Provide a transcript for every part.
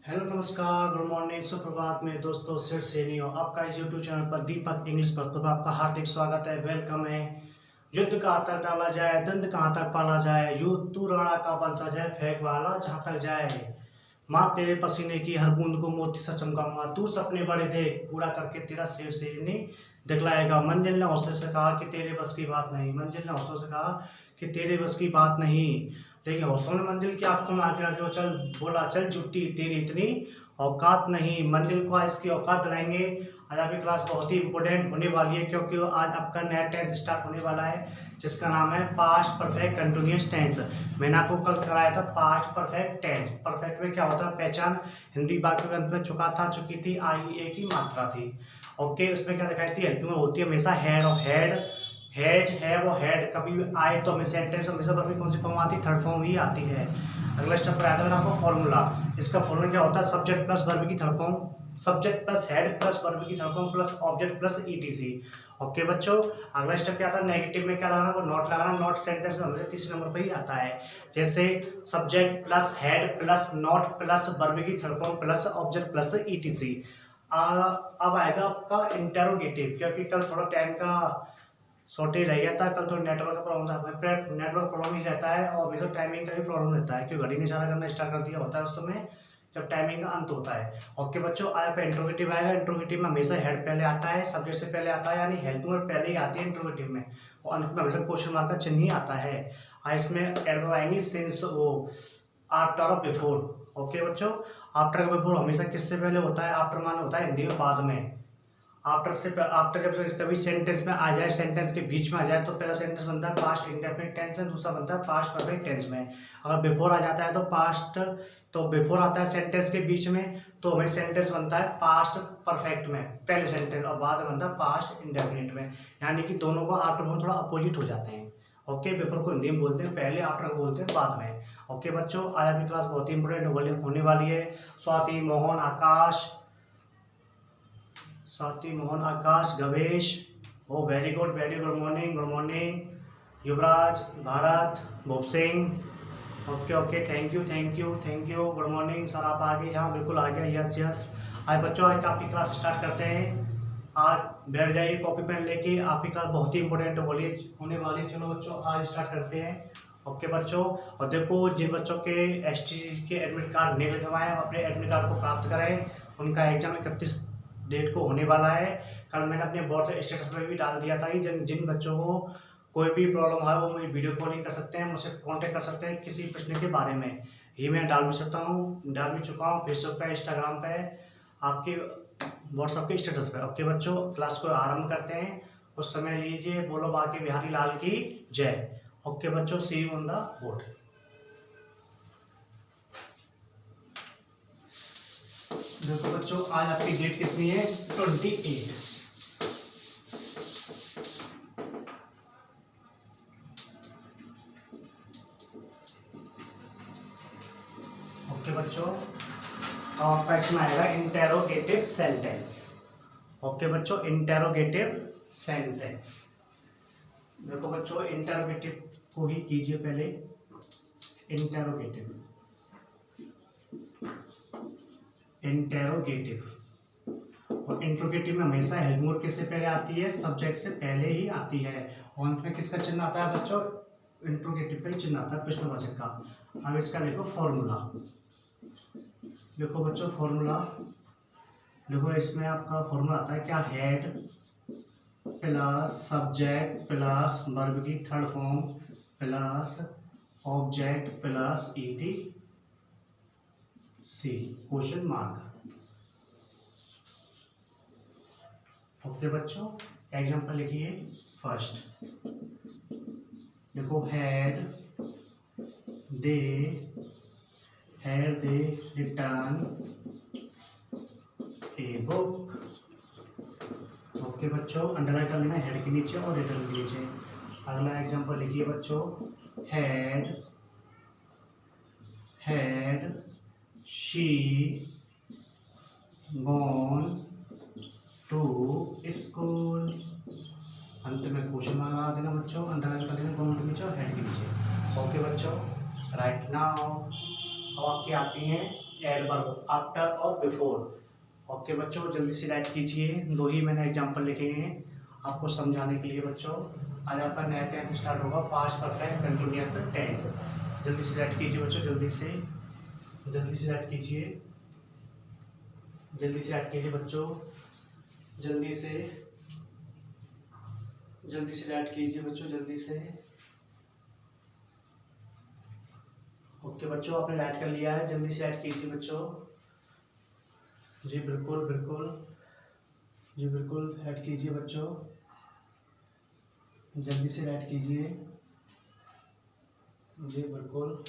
Hello नमस्कार good morning सुप्रभात में दोस्तों सिर सेनी हो आपका इस यूट्यूब चैनल पर दीपक इंग्लिश पर आपका हार्दिक स्वागत है। वेलकम है। युद्ध कहाँ तक डाला जाए, दंड कहाँ तक पाला जाए, युद्ध तू राणा का वंशज है, फेंक वाला जहाँ तक जाए। माँ तेरे पसीने की हर बूंद को मोती सा चमकाऊंगा, तू सपने बड़े देख पूरा करके तेरा शेर शेरनी दिखलाएगा। मंजिल ने हौसले से कहा कि तेरे बस की बात नहीं, मंजिल ने हौसलों से कहा कि तेरे बस की बात नहीं। लेकिन हौसलों ने मंजिल की आंखों में आके जो चल बोला, चल चुट्टी तेरी इतनी औकात नहीं। मंजिल को इसकी औकात दिलाएंगे। आज आपकी क्लास बहुत ही इंपॉर्टेंट होने वाली है क्योंकि आज आपका नया टेंस स्टार्ट होने वाला है जिसका नाम है पास्ट परफेक्ट कंटिन्यूअस टेंस। मैंने आपको कल कराया था पास्ट परफेक्ट टेंस। परफेक्ट में क्या होता है, पहचान हिंदी वाक्य के अंत में चुका था, चुकी थी, आई ए की मात्रा थी। ओके, उसमें क्या दिखाई थी, हेल्पिंग में होती है हमेशा हेड और हेड, हैज है वो हेड, कभी भी आए तो हमें सेंटेंस हमेशा वर्ब की कौन सी फॉर्म आती है, थर्ड फॉर्म ही आती है। अगला स्टेप पर आता है आपको फॉर्मूला। इसका फॉर्मूला क्या होता है, सब्जेक्ट प्लस वर्ब की third form, subject plus had plus verb की third form plus object plus etc. Okay बच्चों, अगला स्टेप क्या आता है, नेगेटिव में क्या लगाना, वो नॉट लगाना। नॉट सेंटेंस में हमेशा तीसरे नंबर पर ही आता है। जैसे subject plus had plus not plus verb की third form plus object plus etc. अब आएगा आपका इंटेरोगेटिव, क्योंकि कल थोड़ा टाइम का शॉर्टेज रह गया था, कल तो नेटवर्क का प्रॉब्लम था, नेटवर्क प्रॉब्लम ही रहता है और हमेशा टाइमिंग का भी प्रॉब्लम रहता है, क्योंकि घड़ी ने इशारा करना स्टार्ट कर दिया होता है उस समय जब टाइमिंग का अंत होता है। ओके बच्चों, आया पे इंट्रोगेटिव आएगा। इंट्रोगेटिव में हमेशा हेड पहले आता है, सब्जेक्ट से पहले आता है, यानी हेल्पिंग वर्ब पहले ही आती है इंट्रोगेटिव में, और अंत में हमेशा क्वेश्चन मार्क का चिन्ह ही आता है। इसमें एडवर्ब आएंगी सिंस, वो आफ्टर और बिफोर। ओके बच्चों, आफ्टर का बिफोर हमेशा किससे पहले होता है, आफ्टर मान होता है हिंदी में बाद में। आफ्टर जब कभी सेंटेंस में आ जाए, सेंटेंस के बीच में आ जाए, तो पहला सेंटेंस बनता है पास्ट इंडेफिनिट टेंस में, दूसरा बनता है पास्ट परफेक्ट टेंस में। अगर बिफोर आ जाता है तो पास्ट, तो बिफोर आता है सेंटेंस के बीच में तो हमें सेंटेंस बनता है पास्ट परफेक्ट में पहले सेंटेंस, और बाद में बनता है पास्ट इंडेफिनिट में। यानी कि दोनों को आफ्टर में थोड़ा अपोजिट हो जाते हैं। ओके, बिफोर को हिंदी में बोलते हैं पहले, आफ्टर को बोलते हैं बाद में। ओके बच्चों, आज आपकी क्लास बहुत ही इंपॉर्टेंट होने वाली है। Swati, Mohan, Akash, Swati, Mohan, Akash, Gavesh, oh very good good morning, good morning. Yuvraj, Bharat, Bhoop Singh, okay okay, thank you thank you thank you, good morning sir. आप आ गए, हाँ बिल्कुल आ गया, यस यस। आज बच्चों आज आपकी क्लास स्टार्ट करते हैं। आज बैठ जाइए कॉपी पेन लेके, आपकी क्लास बहुत ही इंपॉर्टेंट होने वाली है। चलो बच्चों आज स्टार्ट करते हैं। ओके बच्चों, और देखो जिन बच्चों के एसटी के एडमिट कार्ड नहीं लगवाए अपने एडमिट कार्ड को प्राप्त करें, उनका एग्जाम 31 डेट को होने वाला है। कल मैंने अपने बोर्ड से स्टेटस पर भी डाल दिया था कि जिन बच्चों को कोई भी प्रॉब्लम है वो मुझे वीडियो कॉलिंग कर सकते हैं, मुझसे कांटेक्ट कर सकते हैं किसी प्रश्न के बारे में। ये मैं डाल भी सकता हूँ, डाल भी चुका हूँ फेसबुक पे, इंस्टाग्राम पे, आपके व्हाट्सएप के स्टेटस पे। ओके बच्चों, क्लास को आरंभ करते हैं। कुछ समय लीजिए, बोलो बाकी बिहारी लाल की जय। ओके बच्चों, सी यू ऑन द बोर्ड। देखो बच्चों, आज आपकी डेट कितनी है, 28। ओके बच्चों, आपका इसमें आएगा इंटेरोगेटिव सेंटेंस। ओके बच्चों, इंटेरोगेटिव सेंटेंस। देखो बच्चों, इंटेरोगेटिव को ही कीजिए पहले, इंटेरोगेटिव और इंट्रोगेटिव में हमेशा हेल्पिंग वर्ब किससे पहले आती है, सब्जेक्ट से पहले ही आती है, और अंत में किसका चिन्ह आता है बच्चों, इंट्रोगेटिव का ही चिन्ह आता है, प्रश्नवाचक का। अब इसका देखो फॉर्मूला, देखो बच्चों फॉर्मूला, देखो इसमें आपका फॉर्मूला आता है क्या, had plus subject plus verb की third form plus object plus etc question mark. Okay बच्चों, एग्जांपल लिखिए। फर्स्ट देखो, had they return a book. Okay बच्चों, अंडरलाइन कर लेना हेड के नीचे और रिटर्न के नीचे। अगला एग्जांपल लिखिए बच्चों, had she gone to school. अंत में क्वेश्चन मार्क लगा देना बच्चों, अंडरलाइन कर लेना गॉन के नीचे और हेड के नीचे। ओके बच्चों, राइट नाउ अब आपकी आती हैं एडवर्ब आफ्टर और बिफोर। ओके बच्चों, जल्दी से राइट कीजिए। दो ही मैंने एग्जांपल लिखे हैं आपको समझाने के लिए बच्चों। आज आपका नया टेंस स्टार्ट होगा, पास्ट परफेक्ट कंटिन्यूअस टेंस। जल्दी से राइट कीजिए बच्चों, जल्दी से राइट कीजिए, जल्दी से राइट कीजिए बच्चों, जल्दी से राइट कीजिए बच्चों, जल्दी से। ओके बच्चों, आपने राइट कर लिया है, जल्दी से राइट कीजिए बच्चों। जी बिल्कुल बिल्कुल, जी बिल्कुल राइट कीजिए बच्चों, जल्दी से राइट कीजिए। जी बिल्कुल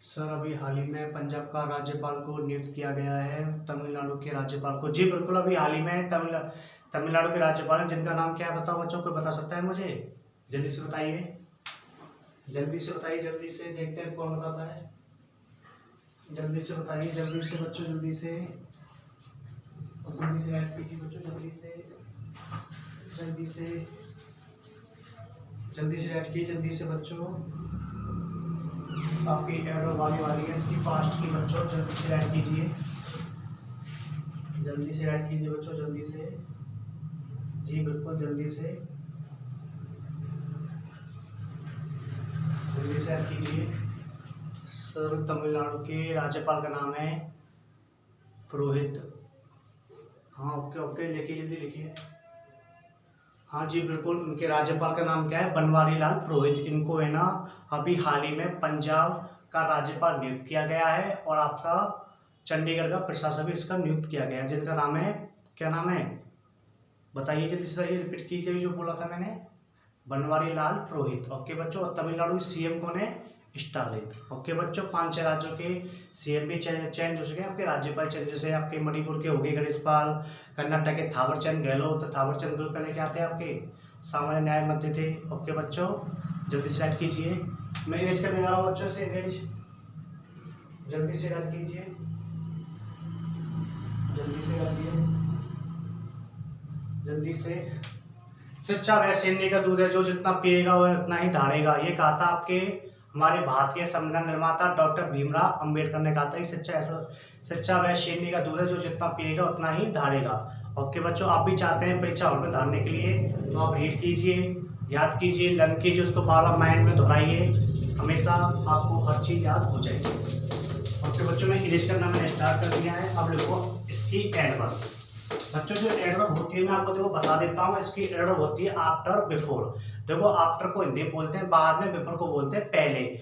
सर, अभी हाल ही में पंजाब का राज्यपाल को नियुक्त किया गया है, तमिलनाडु के राज्यपाल को। जी बिल्कुल, अभी हाल ही में तमिलनाडु के राज्यपाल हैं, जिनका नाम क्या है बताओ बच्चों, कोई बता सकता है मुझे? जल्दी से बताइए, जल्दी से बताइए, जल्दी से देखते हैं कौन बताता है। जल्दी से बताइए, जल्दी से बच्चों, जल्दी से राइट कीजिए बच्चों, जल्दी से राइट कीजिए, जल्दी से बच्चों। आपकी एडो वाली है, इसकी पास्ट की बच्चों, जल्दी से राइट कीजिए, जल्दी से राइट कीजिए बच्चों, जल्दी से। जी बिल्कुल, जल्दी से राइट कीजिए। सर, तमिलनाडु के राज्यपाल का नाम है पुरोहित। हाँ ओके ओके, लिखिए, जल्दी लिखिए। हाँ जी बिल्कुल, उनके राज्यपाल का नाम क्या है? बनवारी लाल पुरोहित। इनको है ना अभी हाल ही में पंजाब का राज्यपाल नियुक्त किया गया है, और आपका चंडीगढ़ का प्रशासक भी इसका नियुक्त किया गया है, जिनका नाम है, क्या नाम है बताइए, जल्दी से रिपीट कीजिए जो बोला था मैंने। बनवारी लाल पुरोहित। ओके बच्चों, और तमिलनाडु सीएम कौन है? स्टालिन। ओके बच्चों, 5-6 राज्यों के सीएम भी चेंज हो चुके हैं, आपके राज्यपाल चेंज, जैसे आपके मणिपुर के हो गए गणेश पाल, कर्नाटक के थावरचंद गहलोत। थावरचंद गहलोत पहले क्या थे? आपके सामान्य न्याय मंत्री थे। ओके बच्चों, जल्दी से राइट कीजिए। मैं इरेज करने जा रहा हूँ बच्चों से, इरेज, जल्दी से राइट कीजिए, जल्दी से करिए, जल्दी से। सच्चा वह सैन्य का दूध है, जो जितना पिएगा वह उतना ही धारेगा। ये कहा था आपके हमारे भारतीय संविधान निर्माता डॉक्टर भीमराव अंबेडकर ने कहा था कि सच्चा वह सैन्य का दूध है, जो जितना पिएगा उतना ही धारेगा। ओके बच्चों, आप भी चाहते हैं परीक्षा हॉल में धारने के लिए, तो आप रीड कीजिए, याद कीजिए, लर्न कीजिए, उसको बार-बार माइंड में दोहराइए, हमेशा आपको हर चीज़ याद हो जाएगी। ओके बच्चों, मैं इरेज करना मैंने स्टार्ट कर दिया है। अब लिखो इसकी एडवर्ब। बच्चों जो एडवर्ब होती है मैं आपको देखो बता देता हूँ, इसकी एडवर्ब होती है आफ्टर बिफोर। देखो आफ्टर को हिंदी में बोलते हैं बाद में, बिफोर को बोलते हैं पहले।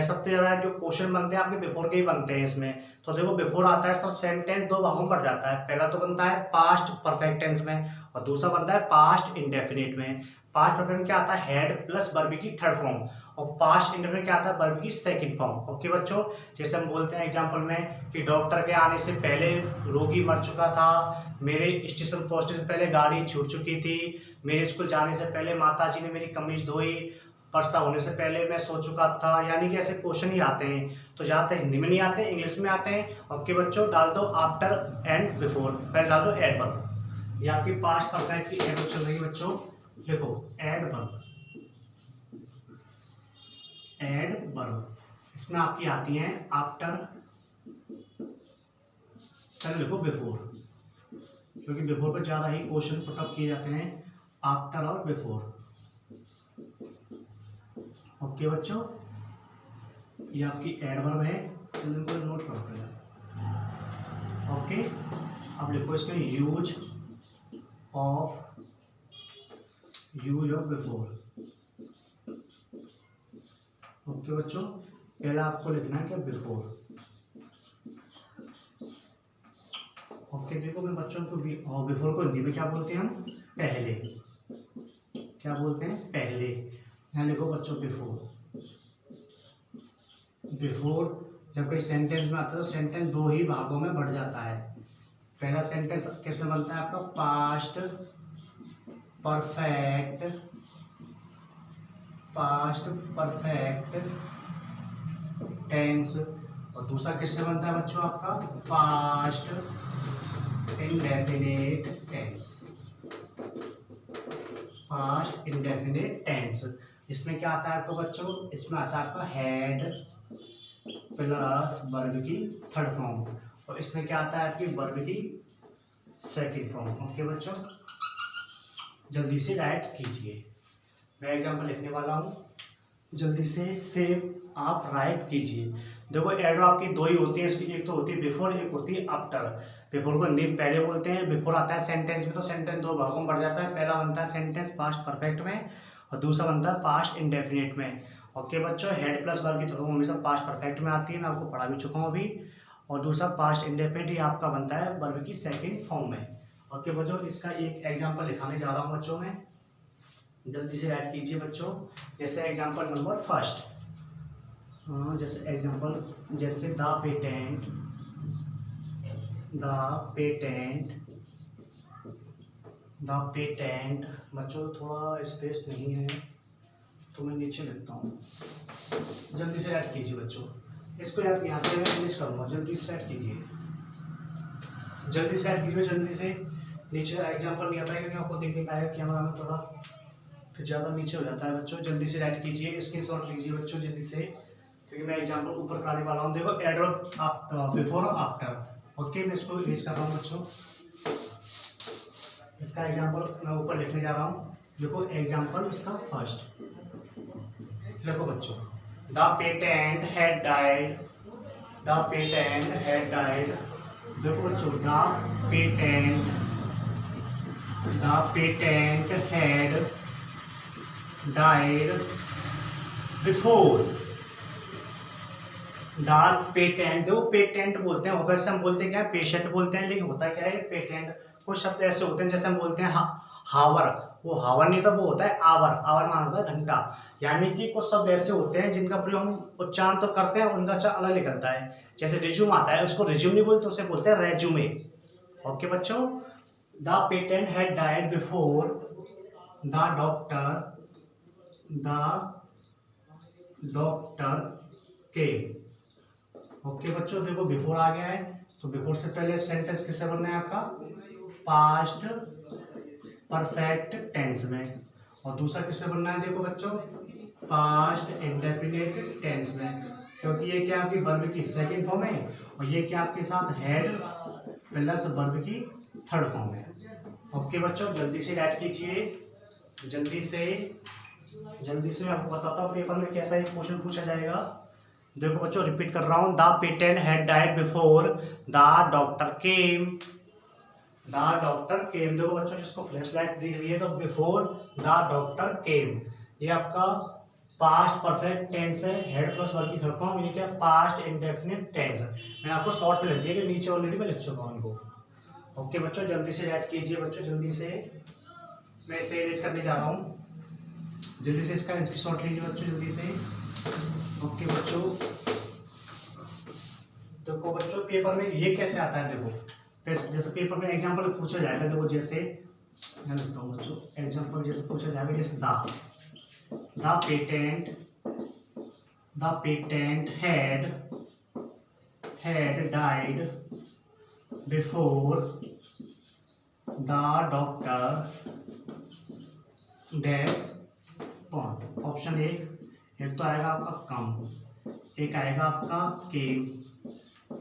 सबसे ज्यादा जो क्वेश्चन बनते हैं आपके बिफोर के ही बनते हैं इसमें। तो देखो बिफोर आता है सब सेंटेंस दो भागों में बढ़ जाता है। पहला तो बनता है पास्ट परफेक्ट टेंस में, और दूसरा बनता है पास्ट इंडेफिनिट में। पास्ट परफेक्ट में क्या आता है? हेड प्लस वर्ब की थर्ड फॉर्म, और पास्ट इंडेफिनिट क्या आता है? वर्ब की सेकंड फॉर्म। ओके बच्चों, जैसे हम बोलते हैं एग्जांपल में कि डॉक्टर के आने से पहले रोगी मर चुका था, मेरे स्टेशन पहुंचने से पहले गाड़ी छूट चुकी थी, मेरे स्कूल जाने से पहले माताजी ने मेरी कमीज धोई, वर्षा होने से पहले मैं सो चुका था। यानी कि ऐसे क्वेश्चन ही आते हैं। तो ज़्यादातर हिंदी में नहीं आते, इंग्लिश में आते हैं। ओके बच्चों, डाल दो आफ्टर एंड बिफोर, पहले डाल दो एडवर्ब। ये आपकी पास्ट परफेक्ट की एडवर्ब चल रही है बच्चों। देखो एडवर्ब, एडवर्ब इसमें आपकी आती है आफ्टर, पहले लिखो बिफोर, क्योंकि बिफोर पर ज्यादा ही क्वेश्चन पुटअप किए जाते हैं, आफ्टर और बिफोर। ओके बच्चों, ये आपकी एडवर्ब है, तो इनको नोट करो पहले। ओके, अब लिखो इसमें यूज ऑफ बिफोर। ओके बच्चों, पहला आपको लिखना है क्या? बिफोर। ओके देखो, मैं बच्चों को बिफोर को हिंदी में क्या बोलते हैं हम? पहले। क्या बोलते हैं? पहले। यहाँ लिखो बच्चों बिफोर। बिफोर जब कोई सेंटेंस में आता है तो सेंटेंस दो ही भागों में बढ़ जाता है। पहला सेंटेंस किस में बनता है आपका? पास्ट परफेक्ट टेंस, और दूसरा किससे बनता है बच्चों आपका? Past indefinite tense. Past indefinite tense, इसमें क्या आता है आपको बच्चों? इसमें आता है आपका हेड प्लस वर्ब की थर्ड फॉर्म, और इसमें क्या आता है आपकी वर्ब की सेकंड फॉर्म। ओके बच्चों, जल्दी से राइट कीजिए। मैं एग्जांपल लिखने वाला हूँ, जल्दी से सेव आप राइट कीजिए। देखो एडर आपकी दो ही होती है इसकी, एक तो होती है बिफोर, एक होती है आफ्टर। बिफोर को निम पहले बोलते हैं, बिफोर आता है सेंटेंस में, तो सेंटेंस दो भागों में बढ़ जाता है। पहला बनता है सेंटेंस पास्ट परफेक्ट में, और दूसरा बनता है पास्ट इंडेफिनिट में। ओके बच्चों, हेड प्लस वर्ब की तो हमेशा पास्ट परफेक्ट में आती है, मैं आपको पढ़ा भी चुका हूँ अभी। और दूसरा पास्ट इंडेफिनिट ही आपका बनता है वर्ब की सेकेंड फॉर्म में। ओके बच्चों, इसका एक एग्जाम्पल दिखाने जा रहा हूँ बच्चों में, जल्दी से ऐड कीजिए बच्चों। जैसे एग्जाम्पल नंबर फर्स्ट, जैसे एग्जाम्पल, जैसे द पेटेंट बच्चों थोड़ा स्पेस नहीं है तो मैं नीचे लिखता हूँ। जल्दी से ऐड कीजिए बच्चों, इसको यार यहाँ से मैं फिनिश करूँगा। जल्दी से ऐड कीजिए, जल्दी से ऐड कीजिए, जल्दी से। नीचे एग्जाम्पल नहीं आता है क्योंकि आपको दिख नहीं पाएगा कैमरा में, थोड़ा फिर ज़्यादा नीचे हो जाता है बच्चों। जल्दी से ऐड कीजिए, स्क्रीनशॉट लीजिए बच्चों जल्दी से, क्योंकि मैं एग्जाम्पल ऊपर कराने वाला हूँ। देखो एडर बिफोर और आफ्टर। ओके, मैं इसको इरेज कर रहा हूँ बच्चों। इसका एग्जाम्पल मैं ऊपर लिखने जा रहा हूँ। देखो एग्जाम्पल इसका फर्स्ट लिखो बच्चों, द पेटेंट हैड डाइड। देखो बच्चों, the patent had died before. Dark patent, देखो पेटेंट बोलते हैं, वैसे हम बोलते हैं क्या है, पेशेंट बोलते हैं, लेकिन होता क्या है पेटेंट। कुछ शब्द ऐसे होते हैं जैसे हम बोलते हैं हावर, वो हावर नहीं था, वो होता है आवर। आवर मान होता है घंटा। यानी कि कुछ शब्द ऐसे होते हैं जिनका प्रयोग हम उच्चारण तो करते हैं, उनका अच्छा अलग निकलता है। जैसे रिज्यूम आता है, उसको रिज्यूम नहीं बोलते, उसे बोलते हैं रेज्यूमे। ओके बच्चों, the patent had died before the doctor के। ओके बच्चों, देखो बिफोर आ गया है, तो बिफोर से पहले सेंटेंस किससे बनना है आपका, पास्ट परफेक्ट टेंस में, और दूसरा किससे बनना है, देखो बच्चों, पास्ट इंडेफिनिट टेंस में, क्योंकि ये क्या आपकी वर्ब की सेकंड फॉर्म है, और ये क्या आपके साथ हेड प्लस वर्ब की थर्ड फॉर्म है। ओके बच्चों, जल्दी से ऐड कीजिए, जल्दी से मैं आपको बताता हूँ पेपर में कैसा एक क्वेश्चन पूछा जाएगा। देखो बच्चों, रिपीट कर रहा हूँ, the patent had died before the doctor केम। देखो बच्चों, जिसको फ्लैश लाइट दिख रही है, तो बिफोर द डॉक्टर केम, ये आपका पास्ट परफेक्ट टेंस है, हेड प्लस वर्ब की थर्ड फॉर्म, ये क्या पास्ट इंडेफिनिट टेंस है। मैंने आपको शॉर्ट में लिख दिया कि नीचे ऑलरेडी मैं लिख चुका हूँ इनको। ओके बच्चों, जल्दी से ऐड कीजिए बच्चों, जल्दी से। मैं इसे इरेज करने जा रहा हूँ, जल्दी से इसका स्क्रीनशॉट लीजिए बच्चों, जल्दी से। ओके बच्चों, देखो बच्चों पेपर में ये कैसे आता है, देखो जैसे पेपर में एग्जांपल पूछा जाएगा, देखो जैसे मैं लिखता हूँ बच्चों, एग्जांपल जैसे पूछा जाएगा, जैसे the patent had died before the doctor dash point. Option एक तो आएगा आपका कम, एक आएगा आपका केम,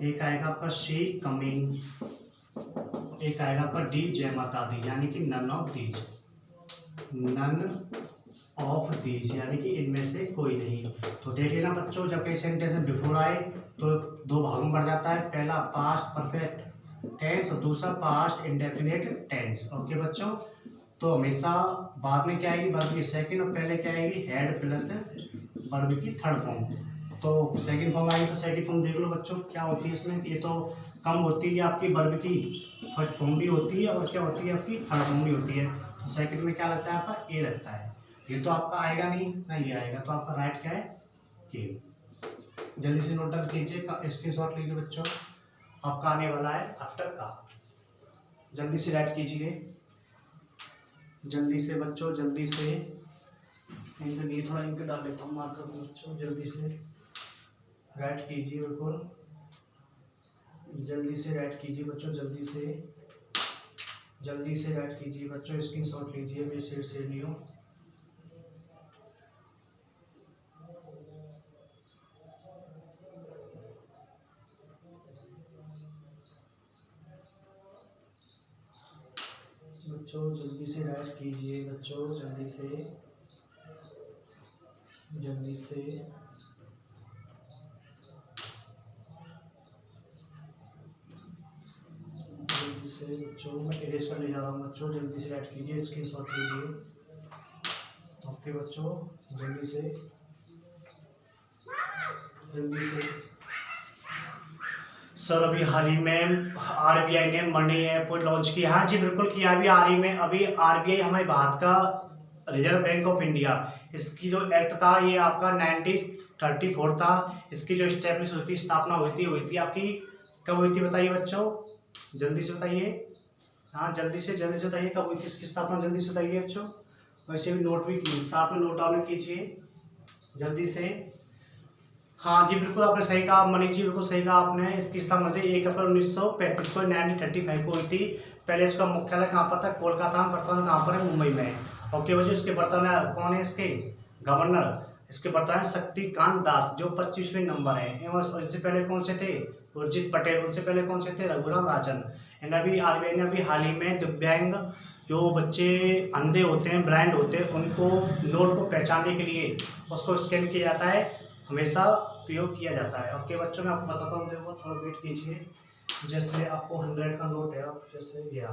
एक आएगा आपका शी कमिंग, एक आएगा आपका डी जय माता दी, यानी कि नन ऑफ दीज, यानी कि इनमें से कोई नहीं। तो देख लेना बच्चों, जब कई सेंटेंस में बिफोर आए तो दो भागों में बढ़ जाता है, पहला पास्ट परफेक्ट टेंस और दूसरा पास्ट इंडेफिनिट टेंस। ओके बच्चों, तो हमेशा बाद में क्या आएगी, वर्ब की सेकंड, और पहले क्या आएगी, हेड प्लस वर्ब की थर्ड फॉर्म। तो सेकंड फॉर्म आएगी, तो सेकंड फॉर्म देख लो बच्चों क्या होती है इसमें, ये तो कम होती है आपकी वर्ब की फर्स्ट फॉर्म भी होती है, और क्या होती है आपकी थर्ड फॉर्म भी होती है। तो सेकंड में क्या लगता है आपका, ए लगता है। ये तो आपका आएगा नहीं ना, ये आएगा, तो आपका राइट क्या है, के। जल्दी से नोट डाउन कीजिए, स्क्रीनशॉट लीजिए बच्चों, आपका आने वाला है आफ्टर का। जल्दी से राइट कीजिए, जल्दी से बच्चों, जल्दी से। इनके लिए थोड़ा इनके डाल देता हूँ मार्कर बच्चों, जल्दी से राइट कीजिए, बिल्कुल जल्दी से राइट कीजिए बच्चों, जल्दी से राइट कीजिए बच्चों, स्क्रीनशॉट लीजिए, मेरे सेट से लियो। बच्चों जल्दी से राइट कीजिए बच्चों, जल्दी से जल्दी से। जल्दी से बच्चों, मैं इरेज करने जा रहा हूँ बच्चों, जल्दी से राइट कीजिए, स्क्रीनशॉट लीजिए। ओके बच्चों, जल्दी से जल्दी से। सर अभी हाल ही में आरबीआई ने मनी ऐप लॉन्च किया। हाँ जी बिल्कुल किया। अभी हाल ही में अभी आरबीआई हमारे भारत का रिजर्व बैंक ऑफ इंडिया, इसकी जो एक्ट था ये आपका 1934 था। इसकी जो स्टैब्लिश हुई थी, स्थापना हुई थी आपकी कब हुई थी बताइए बच्चों, जल्दी से बताइए। हाँ जल्दी से बताइए कब हुई थी इसकी स्थापना, जल्दी से बताइए बच्चों। वैसे भी नोट भी साथ में नोट डाउन कीजिए जल्दी से। हाँ जी बिल्कुल आपने सही कहा मनीष जी, बिल्कुल सही कहा आपने। इसकी स्थापना 1 अप्रैल 1935 को 1935 को हुई थी। पहले इसका मुख्यालय कहाँ पर था, कोलकाता में, वर्तमान कहाँ पर है, मुंबई में। ओके बच्चों, इसके वर्तमान कौन है, इसके गवर्नर, इसके वर्तमान शक्तिकांत दास जो 25वें नंबर है। और इससे पहले कौन से थे, उर्जित पटेल। उनसे पहले कौन से थे, रघुराम राजन। एंड अभी आरबीआई ने अभी हाल ही में दिव्यांग जो बच्चे अंधे होते हैं, ब्लाइंड होते हैं, उनको नोट को पहचानने के लिए उसको स्कैन किया जाता है, हमेशा प्रयोग किया जाता है। ओके बच्चों, मैं आपको बताता हूँ, देखो थोड़ा वेट कीजिए। जैसे आपको 100 का नोट है, जैसे ये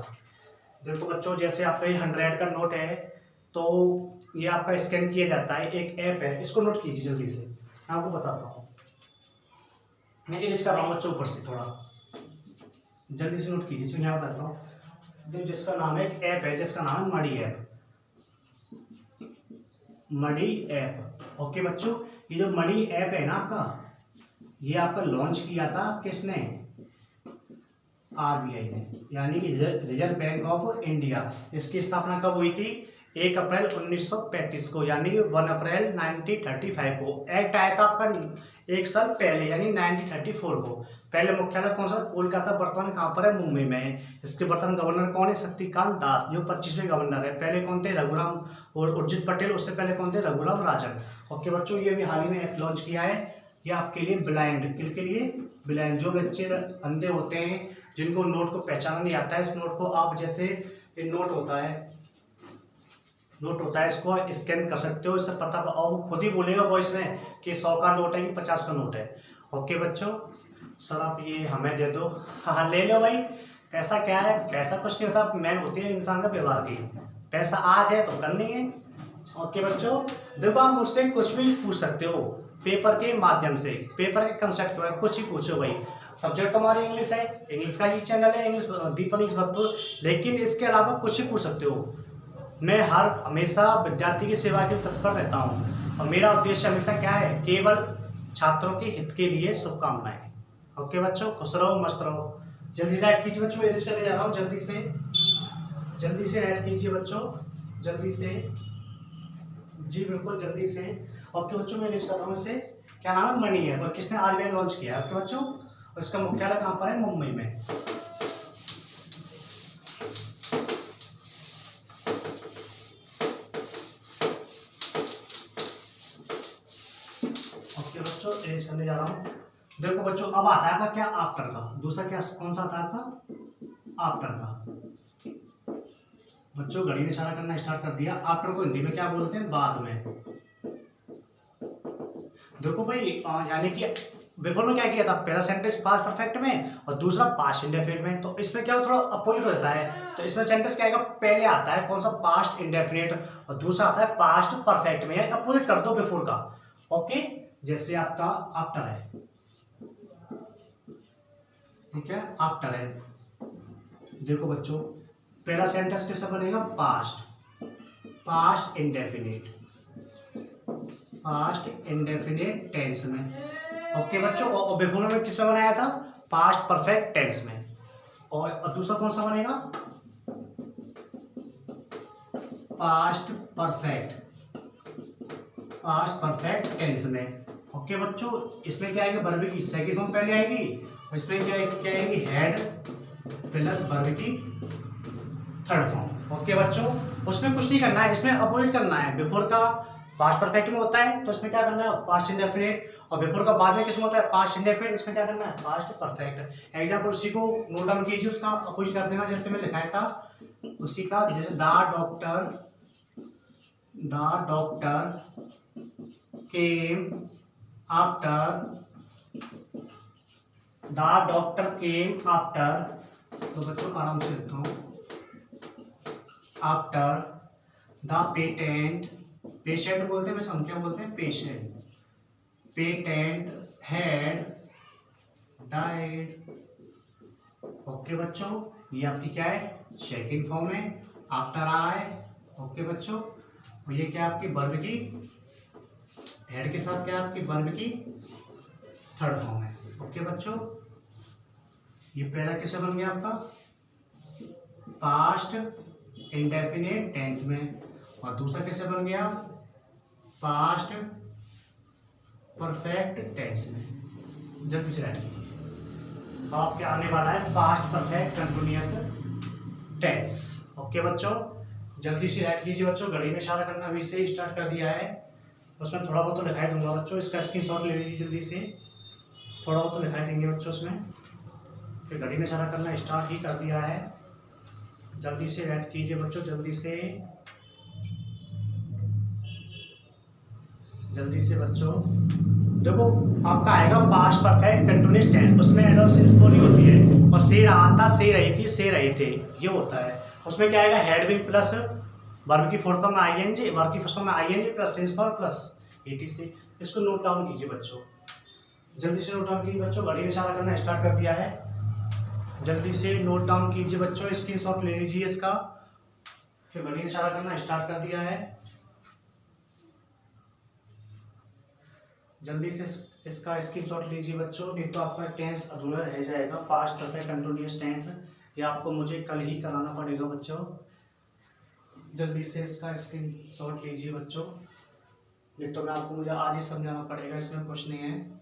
देखो बच्चों, जैसे आपका ये 100 का नोट है तो ये आपका स्कैन किया जाता है, एक ऐप है, इसको नोट कीजिए जल्दी से। मैं आपको बताता हूँ, मैं इरेज कर रहा हूँ बच्चों ऊपर से, थोड़ा जल्दी से नोट कीजिए। मैं बताता हूँ, देखो जिसका नाम है, एक ऐप है जिसका नाम है मड़ी ऐप, मड़ी ऐप। ओके बच्चों, ये जो मनी ऐप है ना आपका, ये आपका लॉन्च किया था किसने, आरबीआई ने, यानी कि रिजर्व बैंक ऑफ इंडिया। इसकी स्थापना कब हुई थी, 1 अप्रैल 1935 को, यानी 1 अप्रैल 1935 को। एक्ट आया था आपका 1 साल पहले, यानी 1934 को। पहले मुख्यालय कौन सा, कोलकाता, वर्तमान कहाँ पर है, मुंबई में है। इसके वर्तमान गवर्नर कौन है, शक्तिकांत दास जो 25वें गवर्नर है। पहले कौन थे, रघुराम और उर्जित पटेल। उससे पहले कौन थे, रघुराम राजन। ओके बच्चों, ये भी हाल ही में ऐप लॉन्च किया है। ये आपके लिए ब्लाइंड, किसके लिए, ब्लाइंड, जो बच्चे अंधे होते हैं, जिनको नोट को पहचाना नहीं आता है। इस नोट को आप जैसे, ये नोट होता है, इसको स्कैन कर सकते हो, इससे पता, और वो खुद ही बोलेगा वॉइस में कि 100 का नोट है कि 50 का नोट है। ओके बच्चों, सर आप ये हमें दे दो। हाँ ले लो भाई, पैसा क्या है, पैसा कुछ नहीं होता, मैन होती है इंसान का व्यवहार की। पैसा आज है तो कल नहीं है। ओके बच्चों, देखो आप मुझसे कुछ भी पूछ सकते हो पेपर के माध्यम से, पेपर के कंसेप्ट के बारे में कुछ ही पूछो भाई। सब्जेक्ट तो हमारी इंग्लिश है, इंग्लिश का ही चैनल है, इंग्लिश दीपक इंग्लिश भरपूर, लेकिन इसके अलावा कुछ ही पूछ सकते हो। मैं हमेशा विद्यार्थी की सेवा के लिए तत्पर रहता हूँ, और मेरा उद्देश्य हमेशा क्या है, केवल छात्रों के हित के लिए शुभकामनाएं। ओके बच्चों, खुश रहो, मस्त रहो। जल्दी राइट कीजिए बच्चों, इरेज करने जा रहा हूँ, जल्दी से राइट कीजिए बच्चों, जल्दी से, जी बिल्कुल जल्दी से। ओके बच्चों, मैं इरेज कर रहा हूँ इसे। क्या नाम है, मनी है, और किसने, आरबीआई लॉन्च किया है। ओके बच्चों, और इसका मुख्यालय कहाँ पर है, मुंबई में। बच्चों इरेज करने जा रहा हूँ। देखो बच्चों, अब आता है आपका क्या, आफ्टर का। दूसरा क्या, कौन सा आता है आपका, आफ्टर का। बच्चों घड़ी ने इशारा करना स्टार्ट कर दिया। आफ्टर को हिंदी में क्या बोलते हैं, बाद में। देखो भाई, यानी कि बिफोर में क्या किया था, पहला सेंटेंस पास्ट परफेक्ट में और दूसरा पास्ट इंडेफिनिट में। तो इसमें क्या थोड़ा अपोजिट हो जाता है। तो इसमें सेंटेंस क्या आएगा, पहले आता है कौन सा, पास्ट इंडेफिनिट, और दूसरा आता है पास्ट परफेक्ट में, यानी अपोजिट कर दो बिफोर का। ओके, जैसे आपका आफ्टर है, ठीक है, आफ्टर है। देखो बच्चों, पहला सेंटेंस किसका बनेगा, पास्ट इंडेफिनिट टेंस में। ओके बच्चों, और बिफोर में किसमें बनाया था, पास्ट परफेक्ट टेंस में। और दूसरा कौन सा बनेगा, पास्ट परफेक्ट टेंस में। ओके बच्चों, इसमें क्या आएगी, वर्ब की सेकंड फॉर्म पहले आएगी, और इसमें क्या आएगी, हेड प्लस वर्ब की थर्ड फॉर्म। ओके बच्चों, उसमें कुछ नहीं करना है, इसमें अपोजिट करना है। बिफोर का पास्ट परफेक्ट में होता है तो इसमें क्या करना है पास्ट इंडेफिनिट, और बिफोर का बाद में किसमें होता है पास्ट इंडेफिनिट, इसमें क्या करना है पास्ट परफेक्ट। एग्जांपल उसी को नोट डाउन कीजिए, उसका अपोजिट कर देना जैसे मैं लिखाया था उसी का, जैसे द डॉक्टर केम आफ्टर, तो बच्चों आराम से लिखता हूँ, आफ्टर द पेशेंट बोलते हैं, बस हम क्या बोलते हैं पेटेंट हैड डाइड। ओके बच्चों, ये आपकी क्या है सेकंड फॉर्म है, आफ्टर आ है। ओके बच्चों, और ये क्या आपकी वर्ब की हेड के साथ क्या आपकी वर्ब की थर्ड फॉर्म है। ओके बच्चों, ये पहला किससे बन गया आपका पास्ट इंडेफिनिट टेंस में, और दूसरा किससे बन गया पास्ट परफेक्ट टेंस में। जल्दी से राइट कीजिए, अब आपके आने वाला है past perfect continuous tense. Okay बच्चों, जल्दी से राइट कीजिए बच्चों, घड़ी में इशारा करना अभी से स्टार्ट कर दिया है, उसमें थोड़ा बहुत तो लिखाई दूंगा बच्चों, इसका स्क्रीनशॉट ले लीजिए जल्दी से, थोड़ा बहुत तो लिखाई देंगे बच्चों उसमें, फिर घड़ी में इशारा करना स्टार्ट ही कर दिया है। जल्दी से राइट कीजिए बच्चों, जल्दी से बच्चों। देखो आपका आएगा पास्ट परफेक्ट कंटिन्यूअस टेंस, उसमें एडवर्ब सेंस बोली होती है, और से रहा था, से रही थी, से रहे थे, ये होता है। उसमें क्या आएगा हैड बीन प्लस वर्ब की फोर्थ फॉर्म में आईएनजी, वर्ब की फर्स्ट फॉर्म में ING plus since for plus ETC. इसको नोट डाउन कीजिए बच्चों, जल्दी से नोट डाउन कीजिए बच्चों, घड़ी में इशारा करना स्टार्ट कर दिया है। जल्दी से नोट डाउन कीजिए बच्चों, स्क्रीनशॉट ले लीजिए इसका, फिर घड़ी में इशारा करना स्टार्ट कर दिया है। जल्दी से इसका स्क्रीनशॉट लीजिए बच्चों, नहीं तो आपका टेंस अधूरा रह जाएगा। पास्ट परफेक्ट कंटिन्यूअस टेंस ये आपको मुझे कल ही कराना पड़ेगा बच्चों, जल्दी से इसका स्क्रीनशॉट लीजिए बच्चों, नहीं तो मुझे आज ही समझाना पड़ेगा, इसमें कुछ नहीं है।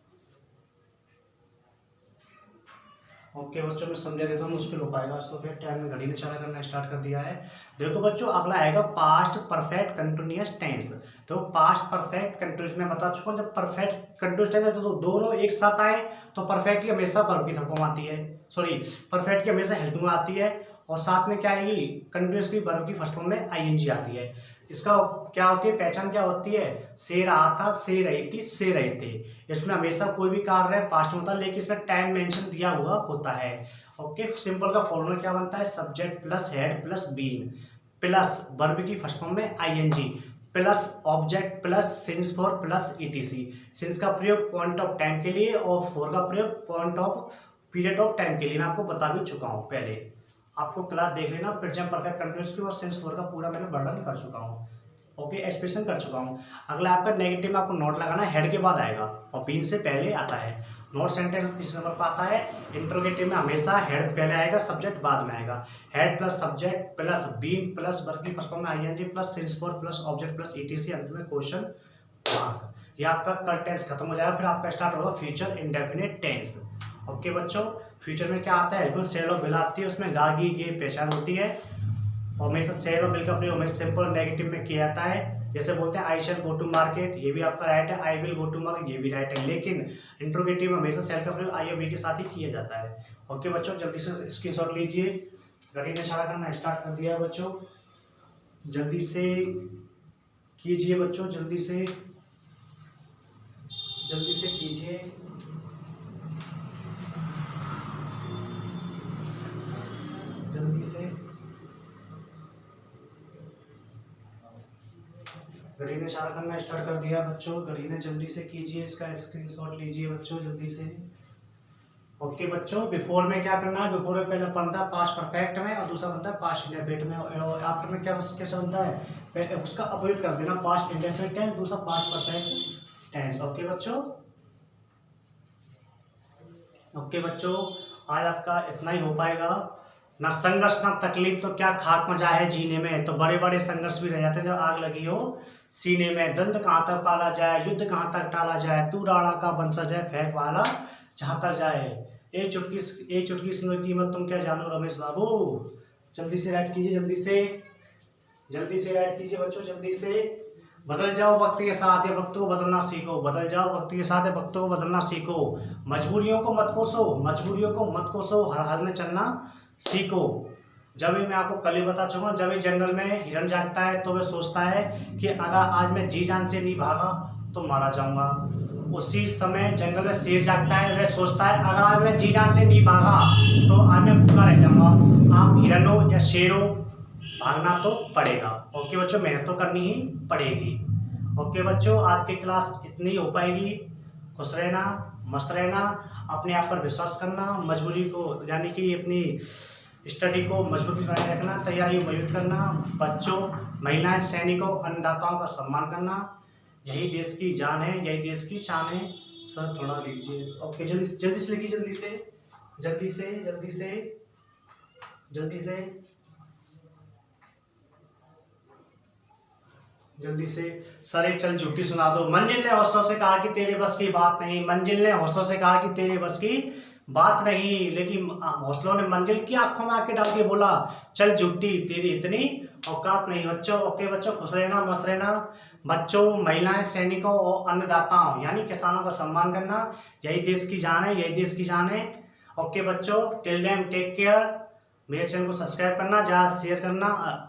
ओके बच्चों, मैं समझा देता हूँ, मुश्किल हो पाएगा इसको, फिर टाइम में घड़ी ने इशारा करना स्टार्ट कर दिया है। देखो बच्चों, अगला आएगा पास्ट परफेक्ट कंटिन्यूअस टेंस। तो पास्ट परफेक्ट कंटिन्यूअस में बता चुका हूँ, जब परफेक्ट कंटिन्यूअस टेंस है तो दोनों एक साथ आए तो परफेक्ट की हमेशा वर्ब की थर्ड फॉर्म आती है, सॉरी परफेक्ट की हमेशा हेल्पिंग में आती है, और साथ में क्या आएगी कंटिन्यूअस की वर्ब की फर्स्ट फॉर्म में आईएनजी आती है। इसका क्या होती है पहचान, क्या होती है से रहा था, से रही थी, से रहे थे। इसमें हमेशा कोई भी कार्य पास्ट में होता है, लेकिन इसमें टाइम मेंशन दिया हुआ होता है। ओके, सिंपल का फॉर्मूला क्या बनता है subject plus had plus been plus verb की फर्स्ट फॉर्म में ING plus object plus since for plus ETC. Since का प्रयोग पॉइंट ऑफ टाइम के लिए और फॉर का प्रयोग point of period of time के लिए। मैं आपको बता भी चुका हूँ, पहले आपको क्लास देख लेना, प्रेजेंट परफेक्ट कंटिन्यूअस की और सेंस फॉर का पूरा मैंने वर्णन कर चुका हूँ। ओके, एक्सप्रेशन कर चुका हूँ। अगला आपका नेगेटिव में आपको नोट लगाना है, हेड के बाद आएगा और बीन से पहले आता है। नोट सेंटेंस 30 नंबर पर आता है। इंट्रोगेटिव में हमेशा हेड पहले आएगा, सब्जेक्ट बाद में आएगा। Had plus subject plus been plus verb की फर्स्ट फॉर्म में ING plus since for plus object plus ETC, अंत में क्वेश्चन मार्क। ये आपका कल टेंस खत्म हो जाएगा, फिर आपका स्टार्ट होगा फ्यूचर इंडेफिनिट टेंस। ओके बच्चों, फ्यूचर में क्या आता है बिल्कुल सेल और बिल आती है, उसमें गागी गे पहचान होती है, और हमेशा सेल और बिल का प्रयोग हमेशा सिंपल नेगेटिव में किया जाता है। जैसे बोलते हैं आई शैल गो टू मार्केट, ये भी आपका राइट है, I will go to market, ये भी राइट है, लेकिन इंट्रोगेटिव में हमेशा सेल का प्रयोग आई और बी के साथ ही किया जाता है। ओके बच्चों, जल्दी से स्क्रीनशॉट लीजिए, घड़ी ने इशारा करना स्टार्ट कर दिया है बच्चों, जल्दी से कीजिए बच्चों, जल्दी से कीजिए। जल्दी से घड़ी ने इशारा करना स्टार्ट कर दिया बच्चों, घड़ी ने जल्दी से कीजिए, इसका स्क्रीनशॉट लीजिए बच्चों जल्दी से। ओके बच्चों, बिफोर में क्या करना है, बिफोर में पहले बनता है पास्ट परफेक्ट में और दूसरा बनता है पास्ट इंडेफिनिट में, और आफ्टर में क्या कैसे बनता है पहले उसका अपोजिट कर देना, पास्ट इंडेफिनिट टेंस दूसरा पास्ट परफेक्ट टेंस। ओके बच्चों, ओके बच्चों, आज आपका इतना ही हो पाएगा। ना संघर्ष ना तकलीफ तो क्या खाक मजा है जीने में, तो बड़े बड़े संघर्ष भी रह जाते हैं जब आग लगी हो सीने में। दंड कहाँ तक पाला जाए, युद्ध कहाँ तक टाला जाए, तू राणा का वंशज है फेंक वाला जहाँ तक जाए। एक चुटकी सुनो कीमत तुम क्या जानो रमेश बाबू। जल्दी से राइट कीजिए, जल्दी से राइट कीजिए बच्चों, जल्दी से। बदल जाओ वक्त के साथ या वक्त को बदलना सीखो, बदल जाओ वक्त के साथ या वक्त को बदलना सीखो। मजबूरियों को मत कोसो, मजबूरियों को मत कोसो, हर हाल में चलना सीखो। जब भी मैं आपको कल ही बता चुका, जब भी जंगल में हिरन जागता है तो वह सोचता है कि अगर आज मैं जी जान से नहीं भागा तो मारा जाऊंगा। उसी समय जंगल में शेर जागता है, वह सोचता है अगर आज मैं जी जान से नहीं भागा तो आज मैं भूखा रह जाऊंगा। आप हिरन हो या शेर हो, भागना तो पड़ेगा। ओके बच्चों, मेहनत तो करनी ही पड़ेगी। ओके बच्चों, आज की क्लास इतनी हो पाएगी। खुश रहना, मस्त रहना, अपने आप पर विश्वास करना, मजबूरी को यानी कि अपनी स्टडी को मजबूती बनाए रखना, तैयारी मजबूत करना, बच्चों, महिलाएं, सैनिकों, अन्नदाताओं का सम्मान करना। यही देश की जान है, यही देश की शान है। सर थोड़ा लीजिए। ओके, जल्दी जल्दी से लिखिए, जल्दी से जल्दी से जल्दी से जल्दी से जल्दी से। सर एक चल झूठी सुना दो। मंजिल ने हौसलों से कहा कि तेरे बस की बात नहीं, मंजिल ने हौसलों से कहा कि तेरे बस की बात नहीं, लेकिन हौसलों ने मंजिल की आंखों में आके डाल के बोला चल झूठी, तेरी इतनी औकात नहीं। बच्चों ओके बच्चों, खुश रहना, मस्त रहना। बच्चों, महिलाएं, सैनिकों और अन्नदाताओं यानी किसानों का सम्मान करना। यही देश की जान है, यही देश की जान है। ओके बच्चों, टिल देन टेक केयर। मेरे चैनल को सब्सक्राइब करना, ज़्यादा शेयर करना,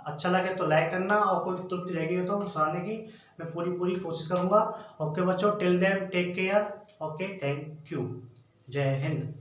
अच्छा लगे तो लाइक करना, और कोई त्रुटि रहेगी तो सुधारने की मैं पूरी कोशिश करूँगा। ओके बच्चों, till then take care. Okay, thank you. जय हिंद।